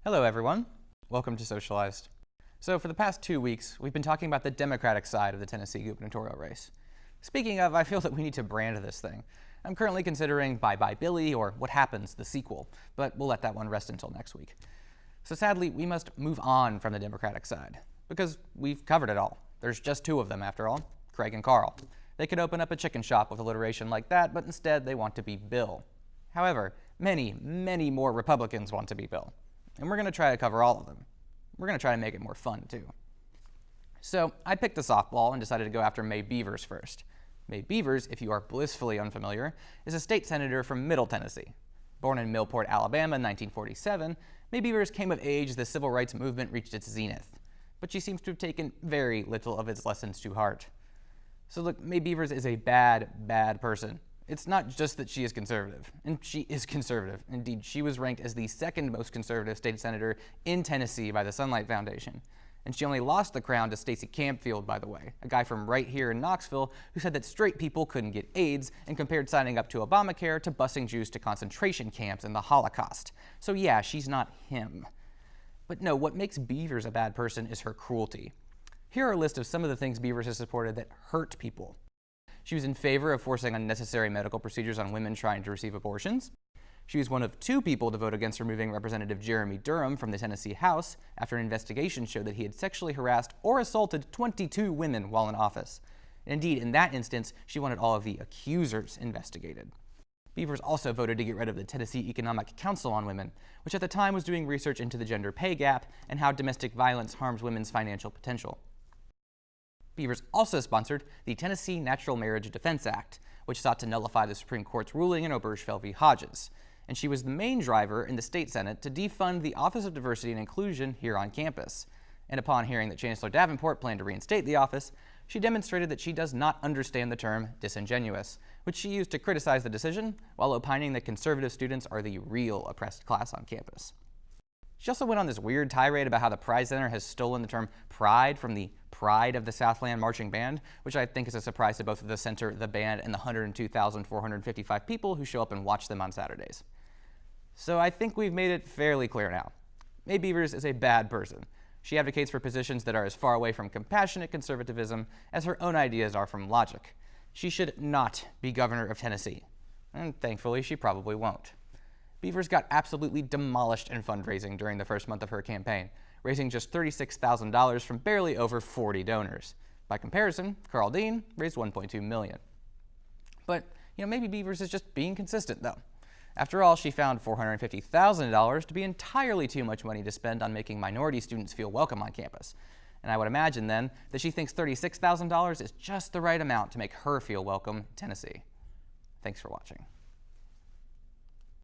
Hello everyone, welcome to Socialized. So for the past 2 weeks, we've been talking about the Democratic side of the Tennessee gubernatorial race. Speaking of, I feel that we need to brand this thing. I'm currently considering Bye Bye Billy or What Happens, the sequel, but we'll let that one rest until next week. So sadly, we must move on from the Democratic side, because we've covered it all. There's just two of them after all, Craig and Carl. They could open up a chicken shop with alliteration like that, but instead they want to be Bill. However, many, many more Republicans want to be Bill. And we're going to try to cover all of them. We're going to try to make it more fun, too. So I picked a softball and decided to go after May Beavers first. May Beavers, if you are blissfully unfamiliar, is a state senator from Middle Tennessee. Born in Millport, Alabama in 1947, May Beavers came of age as the civil rights movement reached its zenith. But she seems to have taken very little of its lessons to heart. So look, May Beavers is a bad, bad person. It's not just that she is conservative, and she is conservative. Indeed, she was ranked as the second most conservative state senator in Tennessee by the Sunlight Foundation. And she only lost the crown to Stacey Campfield, by the way, a guy from right here in Knoxville who said that straight people couldn't get AIDS and compared signing up to Obamacare to busing Jews to concentration camps in the Holocaust. So yeah, she's not him. But no, what makes Beavers a bad person is her cruelty. Here are a list of some of the things Beavers has supported that hurt people. She was in favor of forcing unnecessary medical procedures on women trying to receive abortions. She was one of 2 people to vote against removing Representative Jeremy Durham from the Tennessee House after an investigation showed that he had sexually harassed or assaulted 22 women while in office. And indeed, in that instance, she wanted all of the accusers investigated. Beavers also voted to get rid of the Tennessee Economic Council on Women, which at the time was doing research into the gender pay gap and how domestic violence harms women's financial potential. Beavers also sponsored the Tennessee Natural Marriage Defense Act, which sought to nullify the Supreme Court's ruling in Obergefell v. Hodges. And she was the main driver in the state Senate to defund the Office of Diversity and Inclusion here on campus. And upon hearing that Chancellor Davenport planned to reinstate the office, she demonstrated that she does not understand the term disingenuous, which she used to criticize the decision while opining that conservative students are the real oppressed class on campus. She also went on this weird tirade about how the Pride Center has stolen the term pride from the Pride of the Southland Marching Band, which I think is a surprise to both the center, the band, and the 102,455 people who show up and watch them on Saturdays. So I think we've made it fairly clear now. May Beavers is a bad person. She advocates for positions that are as far away from compassionate conservatism as her own ideas are from logic. She should not be governor of Tennessee, and thankfully she probably won't. Beavers got absolutely demolished in fundraising during the first month of her campaign, raising just $36,000 from barely over 40 donors. By comparison, Carl Dean raised $1.2 million. But, maybe Beavers is just being consistent, though. After all, she found $450,000 to be entirely too much money to spend on making minority students feel welcome on campus. And I would imagine, then, that she thinks $36,000 is just the right amount to make her feel welcome in Tennessee. Thanks for watching.